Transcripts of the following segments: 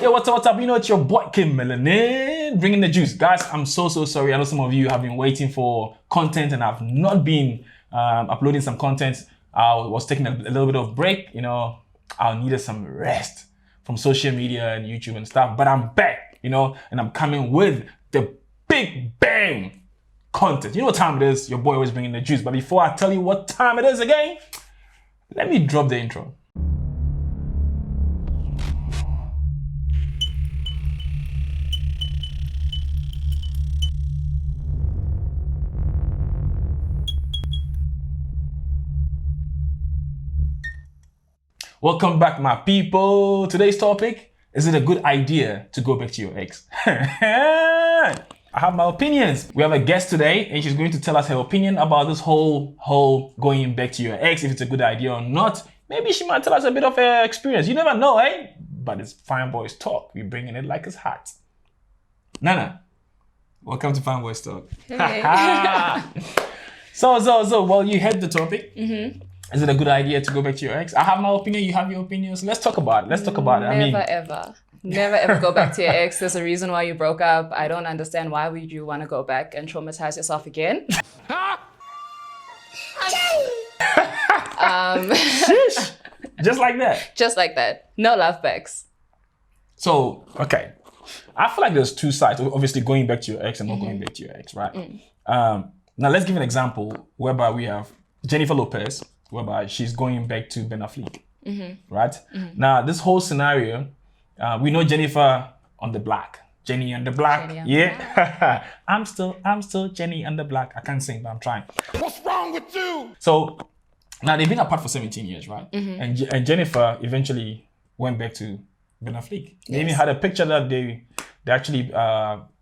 Yo, what's up? You know, it's your boy Kim Melanin bringing the juice. Guys, I'm so sorry. I know some of you have been waiting for content and I've not been uploading some content. I was taking a little bit of break. You know, I needed some rest from social media and YouTube and stuff. But I'm back, you know, and I'm coming with the big bang content. You know what time it is? Your boy always bringing the juice. But before I tell you what time it is again, let me drop the intro. Welcome back, my people. Today's topic, is it a good idea to go back to your ex? I have my opinions. We have a guest today and she's going to tell us her opinion about this whole going back to your ex, if it's a good idea or not. Maybe she might tell us a bit of her experience. You never know, eh? But it's Fine Boys Talk. We're bringing it like it's hot. Nana, welcome to Fine Boys Talk. Hey. So, well, you heard the topic. Mm-hmm. Is it a good idea to go back to your ex? I have my opinion, you have your opinions. Let's talk about it. Never ever go back to your ex. There's a reason why you broke up. I don't understand why would you want to go back and traumatize yourself again. Sheesh. Just like that. Just like that. No love backs. So, okay. I feel like there's two sides. Obviously, going back to your ex and not going back to your ex, right? Now, let's give an example whereby we have Jennifer Lopez, whereby she's going back to Ben Affleck, right? Now, this whole scenario, we know Jennifer on the block. Jenny on the block. Yeah. I'm still Jenny on the block. I can't sing, but I'm trying. What's wrong with you? So, now they've been apart for 17 years, right? And Jennifer eventually went back to Ben Affleck. They even had a picture that they actually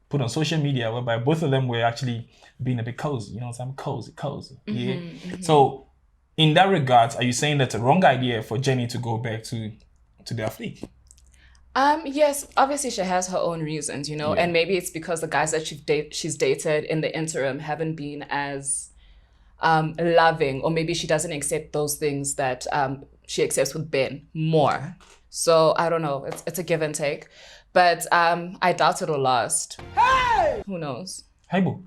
put on social media whereby both of them were actually being a bit cozy, you know what I'm saying? Cozy. Yeah. So in that regard, are you saying that's a wrong idea for Jenny to go back to the Affleck? Yes, obviously she has her own reasons, you know, and maybe it's because the guys that she's dated in the interim haven't been as loving, or maybe she doesn't accept those things that she accepts with Ben more. So I don't know, it's a give and take. But I doubt it'll last. Hey! Who knows? Hey, boo.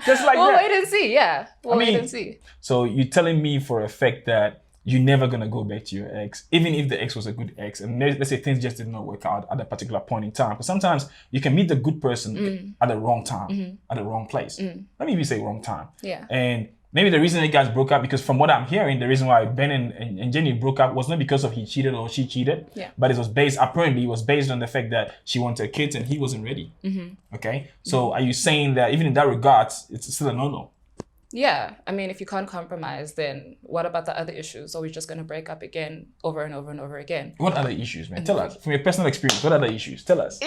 Just like we'll that. wait and see, yeah. Wait and see. So you're telling me for a fact that you're never going to go back to your ex, even if the ex was a good ex, and let's say things just did not work out at a particular point in time. Because sometimes you can meet the good person at the wrong time, at the wrong place. Let me even say wrong time. Yeah. And maybe the reason you guys broke up, because from what I'm hearing, the reason why Ben and Jenny broke up was not because of he cheated or she cheated, but it was based on the fact that she wanted kids and he wasn't ready. Okay? So are you saying that even in that regard, it's still a no-no? Yeah. I mean, if you can't compromise, then what about the other issues? Are we just going to break up again over and over and over again? What other issues, man? Tell us. From your personal experience, what other issues? Tell us.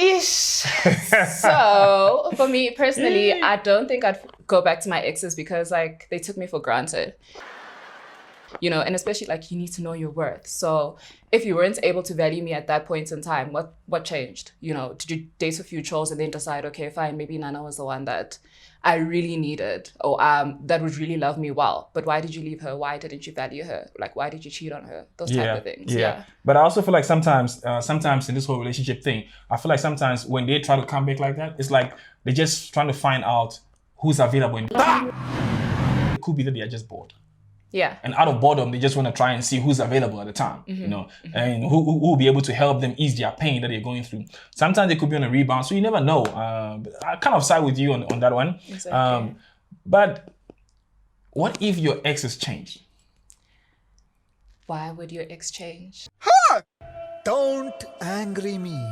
So, for me personally, I don't think I'd go back to my exes because, like, they took me for granted. You know, and especially, like, you need to know your worth. So, if you weren't able to value me at that point in time, what changed? You know, did you date a few trolls and then decide, okay, fine, maybe Nana was the one that I really needed, or that would really love me well. But why did you leave her? Why didn't you value her? Like, why did you cheat on her? Those type of things. Yeah. But I also feel like sometimes in this whole relationship thing, I feel like sometimes when they try to come back like that, it's like they're just trying to find out who's available. It could be that they are just bored. Yeah. And out of boredom, they just want to try and see who's available at the time, you know, and who will be able to help them ease their pain that they're going through. Sometimes they could be on a rebound, so you never know. I kind of side with you on that one. Exactly. But what if your ex has changed? Why would your ex change? Don't angry me.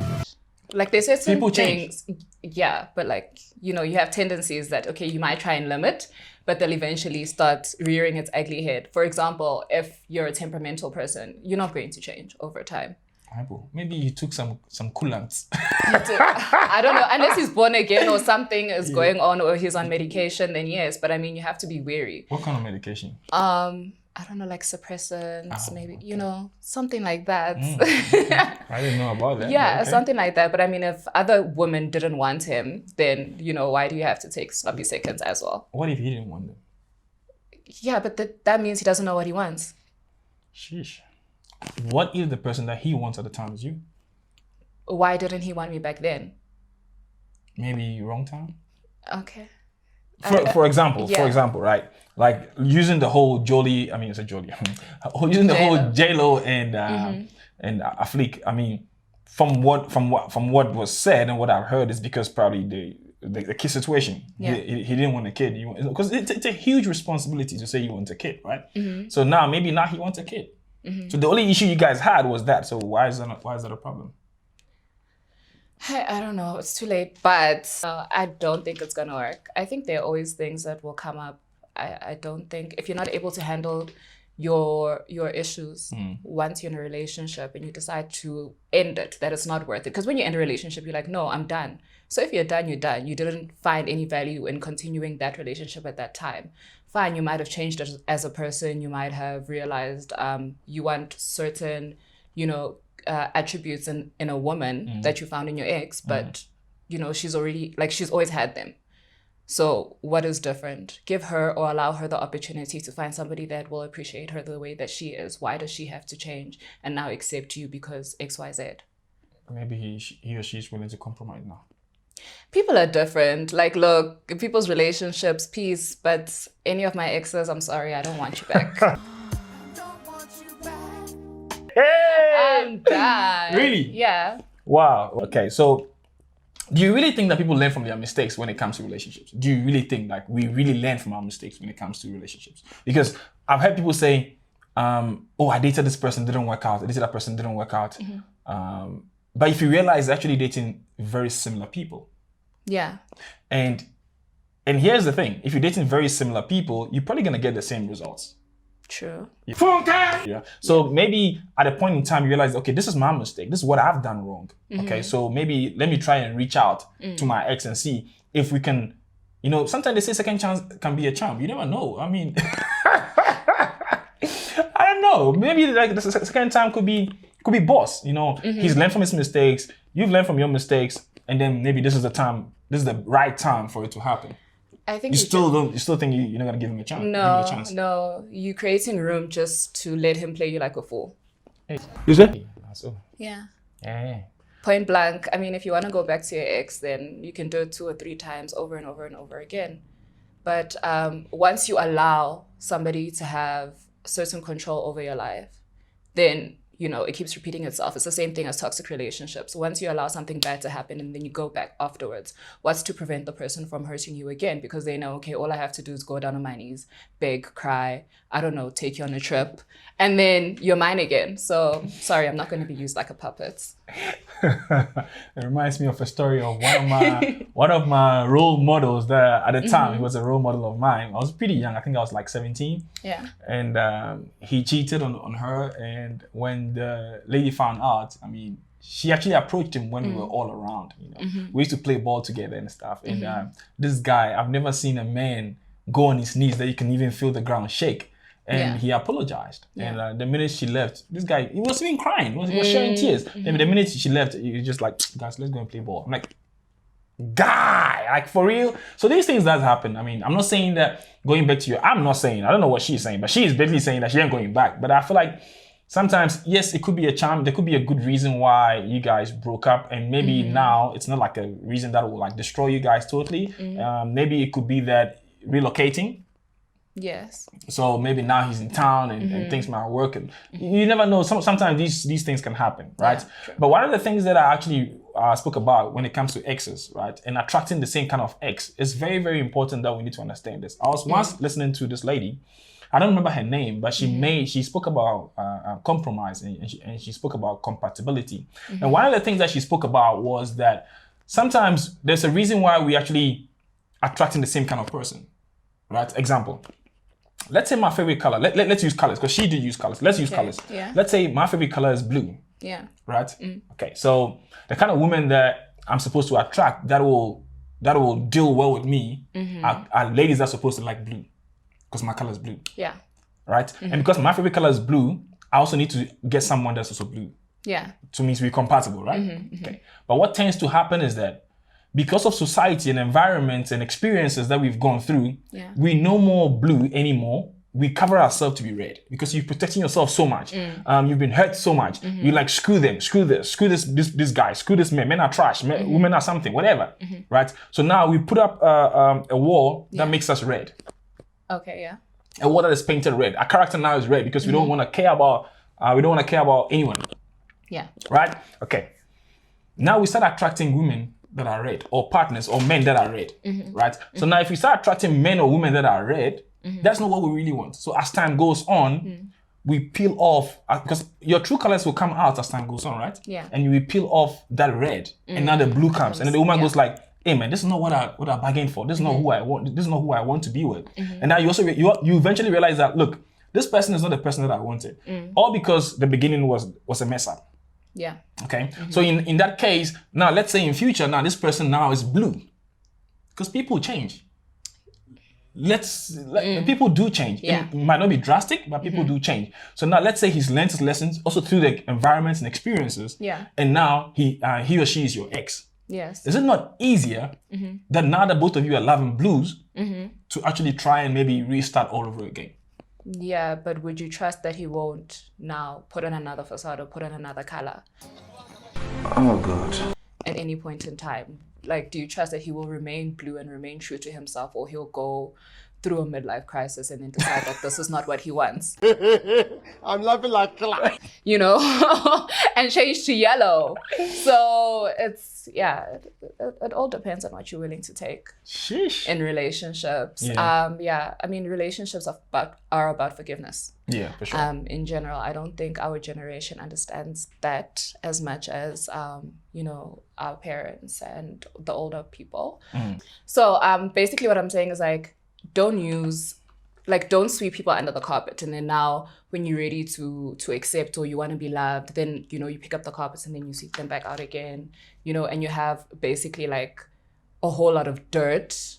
Like, they said some People things. Yeah, but like, you know, you have tendencies that, okay, you might try and limit, but they'll eventually start rearing its ugly head. For example, if you're a temperamental person, you're not going to change over time. Maybe you took some coolants. I don't know, unless he's born again or something is going on or he's on medication, then yes. But I mean, you have to be wary. What kind of medication? I don't know, like suppressants, maybe, you know, something like that. I didn't know about that. Yeah, okay. Something like that. But I mean, if other women didn't want him, then, you know, why do you have to take sloppy seconds as well? What if he didn't want them? Yeah, but that means he doesn't know what he wants. Sheesh. What if the person that he wants at the time is you? why didn't he want me back then? Maybe wrong time. Okay. For example, yeah. right? Like using the whole Jolie, I mean, it's a Jolie. Using the whole J-Lo and Afleek. I mean, from what was said and what I've heard is because probably the kid situation. Yeah. He didn't want a kid. Because it's a huge responsibility to say you want a kid, right? So now he wants a kid. So the only issue you guys had was that. So why is that a problem? I don't know. It's too late, but I don't think it's gonna work. I think there are always things that will come up. I don't think if you're not able to handle your issues once you're in a relationship and you decide to end it, that it's not worth it. Because when you end a relationship, you're like, no, I'm done. So if you're done, you're done. You didn't find any value in continuing that relationship at that time. Fine, you might have changed as a person. You might have realized you want certain, attributes in a woman that you found in your ex, but she's always had them. So what is different? Give her or allow her the opportunity to find somebody that will appreciate her the way that she is. Why does she have to change and now accept you because XYZ? Maybe he or she is willing to compromise now. People are different. Like, look, people's relationships, peace, but any of my exes, I'm sorry, I don't want you back. Hey! I'm done. Really? Yeah. Wow. Okay. So, do you really think that people learn from their mistakes when it comes to relationships? Do you really think like we really learn from our mistakes when it comes to relationships? Because I've heard people say, I dated this person, didn't work out. I dated that person, didn't work out. But if you realize actually dating very similar people. Yeah. And here's the thing. If you're dating very similar people, you're probably going to get the same results. True. Yeah. So maybe at a point in time you realize, okay, this is my mistake. This is what I've done wrong. Okay. So maybe let me try and reach out to my ex and see if we can, sometimes they say second chance can be a charm. You never know. I mean, I don't know. Maybe like the second time could be boss. He's learned from his mistakes. You've learned from your mistakes. And then maybe this is the right time for it to happen. I think you still think you're not gonna give him a chance? No, you creating room just to let him play you like a fool. Is it? Yeah. Yeah. Point blank. I mean, if you want to go back to your ex, then you can do it 2 or 3 times over and over and over again. But once you allow somebody to have certain control over your life, then it keeps repeating itself. It's the same thing as toxic relationships. Once you allow something bad to happen and then you go back afterwards, what's to prevent the person from hurting you again? Because they know, okay, all I have to do is go down on my knees, beg, cry, I don't know, take you on a trip, and then you're mine again. So sorry, I'm not going to be used like a puppet. It reminds me of a story of one of my role models that at the time, he was a role model of mine. I was pretty young. I think I was like 17. Yeah. And he cheated on her. And when the lady found out, I mean, she actually approached him when we were all around. We used to play ball together and stuff. And this guy, I've never seen a man go on his knees that you can even feel the ground shake. And he apologized. Yeah. And the minute she left, this guy, he was even crying. He was shedding tears. And the minute she left, he was just like, guys, let's go and play ball. I'm like, guy, like for real? So these things does happen. I mean, I'm not saying that going back to you, I don't know what she's saying, but she's basically saying that she ain't going back. But I feel like sometimes, yes, it could be a charm. There could be a good reason why you guys broke up. And maybe now it's not like a reason that will like destroy you guys totally. Maybe it could be that relocating. Yes. So maybe now he's in town and things might work. And you never know. Sometimes these things can happen, right? Yeah, but one of the things that I actually spoke about when it comes to exes, right, and attracting the same kind of ex, is very, very important that we need to understand this. I was once listening to this lady. I don't remember her name, but she spoke about compromise and she spoke about compatibility. And one of the things that she spoke about was that sometimes there's a reason why we actually attracting the same kind of person, right? Example. Let's say my favorite color. Let's use colors because she did use colors. Let's use colors. Yeah. Let's say my favorite color is blue. Yeah. Right. Okay. So the kind of women that I'm supposed to attract that will deal well with me are ladies that are supposed to like blue because my color is blue. Yeah. Right. And because my favorite color is blue, I also need to get someone that's also blue. Yeah. To means we're compatible, right? Okay. But what tends to happen is that because of society and environments and experiences that we've gone through, we no more blue anymore. we cover ourselves to be red because you're protecting yourself so much. You've been hurt so much. You like, screw them, screw this guy, screw this man. Men are trash, women are something, whatever. Right? So now we put up a wall that makes us red. Okay, yeah. A wall that is painted red. Our character now is red because we don't want to care about anyone. Yeah. Right? Okay. Now we start attracting women that are red, or partners, or men that are red. Right? So now if we start attracting men or women that are red, that's not what we really want. So as time goes on, we peel off, because your true colors will come out as time goes on, right? Yeah. And you will peel off that red, and now the blue comes, and then the woman goes like, "Hey man, this is not what I bargained for. This is not who I want. This is not who I want to be with." And now you also you eventually realize that, look, this person is not the person that I wanted, all because the beginning was a mess up. Yeah. Okay. So in that case, now let's say in future, now this person now is blue, because people change. People do change. Yeah. It might not be drastic, but people do change. So now let's say he's learned his lessons also through the environments and experiences. Yeah. And now he or she is your ex. Yes. Is it not easier that now that both of you are loving blues to actually try and maybe restart all over again? Yeah, but would you trust that he won't now put on another facade or put on another color? Oh God. At any point in time? Like, do you trust that he will remain blue and remain true to himself, or he'll go through a midlife crisis and then decide that this is not what he wants? I'm laughing like clown. You know, and change to yellow. So it's, it all depends on what you're willing to take. Sheesh. In relationships. Yeah. I mean, relationships are about forgiveness. Yeah, for sure. In general, I don't think our generation understands that as much as, our parents and the older people. So basically what I'm saying is like, don't sweep people under the carpet. And then now when you're ready to accept or you want to be loved, then, you pick up the carpets and then you sweep them back out again, and you have basically like a whole lot of dirt,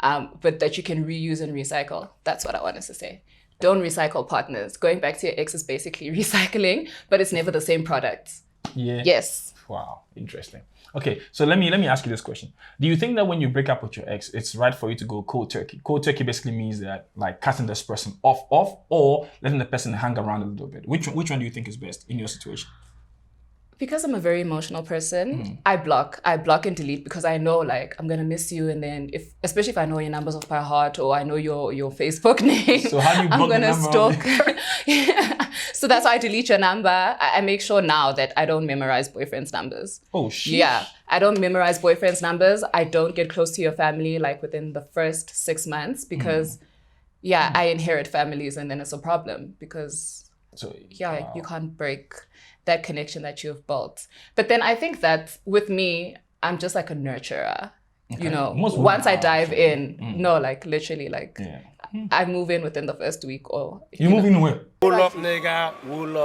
but that you can reuse and recycle. That's what I wanted to say. Don't recycle partners. Going back to your ex is basically recycling, but it's never the same product. Yeah. Yes. Wow, interesting. Okay, so let me ask you this question. Do you think that when you break up with your ex, it's right for you to go cold turkey? Cold turkey basically means that like cutting this person off, or letting the person hang around a little bit. Which one do you think is best in your situation? Because I'm a very emotional person, I block and delete, because I know like I'm gonna miss you, and then especially if I know your numbers off by heart or I know your Facebook name, so how do you block I'm gonna the number stalk. Yeah. So that's why I delete your number. I make sure now that I don't memorize boyfriends' numbers. Oh shit. Yeah, I don't memorize boyfriends' numbers. I don't get close to your family like within the first 6 months, because I inherit families, and then it's a problem because you can't break that connection that you've built. But then I think that with me, I'm just like a nurturer. Okay. Once I dive in, like literally, like I move in within the first week, or you move in where? Wool up, nigga. Wool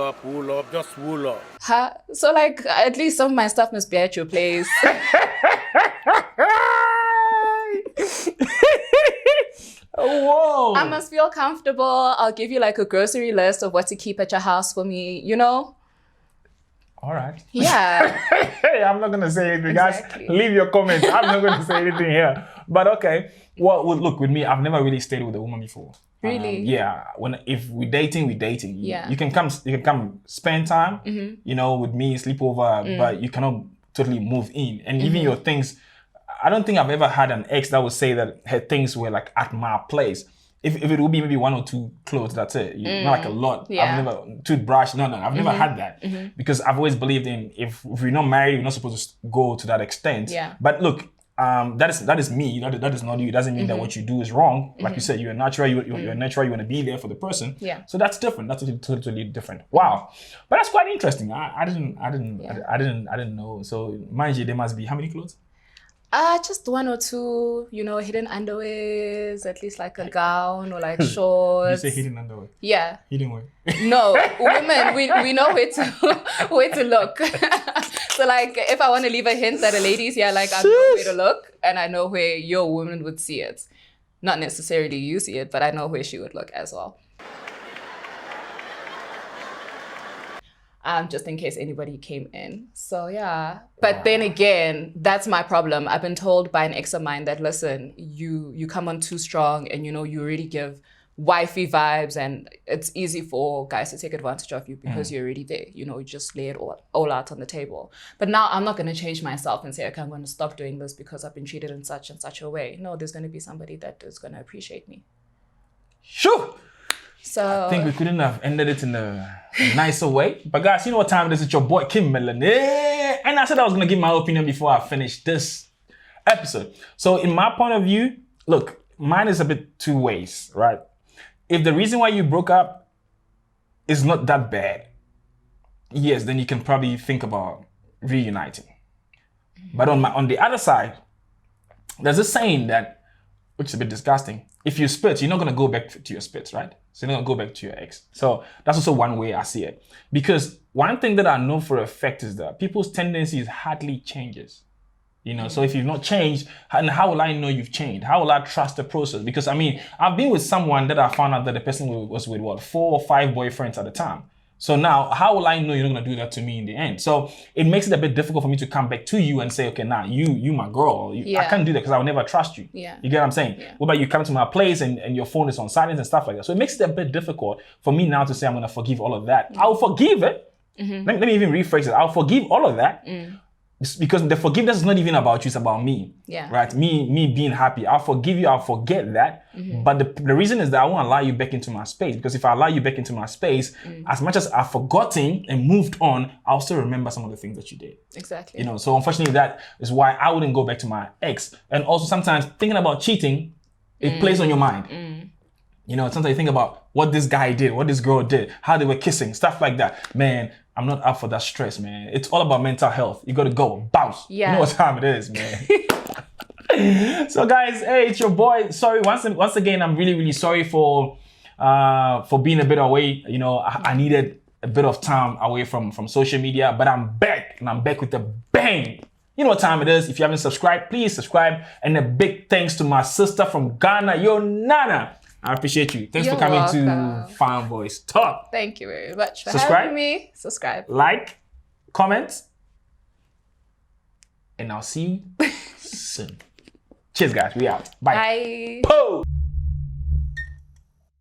up. Just wool up. So like at least some of my stuff must be at your place. Whoa! I must feel comfortable. I'll give you like a grocery list of what to keep at your house for me, All right. Yeah. Hey, I'm not going to say anything. Exactly. Guys, leave your comments. I'm not going to say anything here. But okay. Well, look, with me, I've never really stayed with a woman before. Really? If we're dating, we're dating. Yeah. You can come spend time, with me, sleep over, but you cannot totally move in. And even your things, I don't think I've ever had an ex that would say that her things were like at my place. If it would be maybe 1 or 2 clothes, that's it. Not like a lot. Yeah. I've never, toothbrush, no, I've never had that. Because I've always believed in if we're not married, we're not supposed to go to that extent. Yeah. But look, that is me. That is not you. It doesn't mean that what you do is wrong. Like you said, you're natural. You're natural. You want to be there for the person. Yeah. So that's different. That's totally different. Wow. But that's quite interesting. I didn't know. So mind you, there must be how many clothes? Just 1 or 2, hidden underwears, at least like a gown or like shorts. You say hidden underwear. Yeah. Hidden where? No, women, we know where to look. So like if I want to leave a hint that a lady's here, like I know where to look, and I know where your woman would see it. Not necessarily you see it, but I know where she would look as well. Just in case anybody came in. So yeah. But then again, that's my problem. I've been told by an ex of mine that, listen, you come on too strong, and you already give wifey vibes, and it's easy for guys to take advantage of you because you're already there. You know, you just lay it all out on the table. But now I'm not going to change myself and say, okay, I'm going to stop doing this because I've been treated in such and such a way. No, there's going to be somebody that is going to appreciate me. Sure. So I think we couldn't have ended it in a nicer way. But guys, you know what time it is? It's your boy Kim Melanie. And I said I was going to give my opinion before I finish this episode. So in my point of view, look, mine is a bit two ways, right? If the reason why you broke up is not that bad, yes, then you can probably think about reuniting. But on the other side, there's a saying that, which is a bit disgusting. If you split, you're not going to go back to your splits, right? So you're not going to go back to your ex. So that's also one way I see it. Because one thing that I know for a fact is that people's tendencies hardly changes. You know, so if you've not changed, and how will I know you've changed? How will I trust the process? Because I mean, I've been with someone that I found out that the person was with 4 or 5 boyfriends at the time. So now, how will I know you're not going to do that to me in the end? So it makes it a bit difficult for me to come back to you and say, okay, now you my girl. I can't do that because I will never trust you. Yeah. You get what I'm saying? Yeah. What about you come to my place and your phone is on silence and stuff like that? So it makes it a bit difficult for me now to say I'm going to forgive all of that. I'll forgive it. Let me even rephrase it. I'll forgive all of that. Because the forgiveness is not even about you, it's about me. Yeah. Right? Me being happy. I'll forgive you, I'll forget that. But the reason is that I won't allow you back into my space. Because if I allow you back into my space, as much as I've forgotten and moved on, I'll still remember some of the things that you did. Exactly. You know, so unfortunately that is why I wouldn't go back to my ex. And also sometimes thinking about cheating, it plays on your mind. You know, sometimes you think about what this guy did, what this girl did, how they were kissing, stuff like that. Man, I'm not up for that stress, man. It's all about mental health. You gotta go, bounce. Yeah. You know what time it is, man. So guys, hey, it's your boy. Sorry, once again, I'm really, really sorry for being a bit away. You know, I needed a bit of time away from social media, but I'm back, and I'm back with a bang. You know what time it is. If you haven't subscribed, please subscribe. And a big thanks to my sister from Ghana, Yo Nana. I appreciate you. Thanks You're for coming welcome. to Farm Voice Talk. Thank you very much for Subscribe. having me. Subscribe. Like, comment, and I'll see you soon. Cheers, guys. We out. Bye. Bye. Po!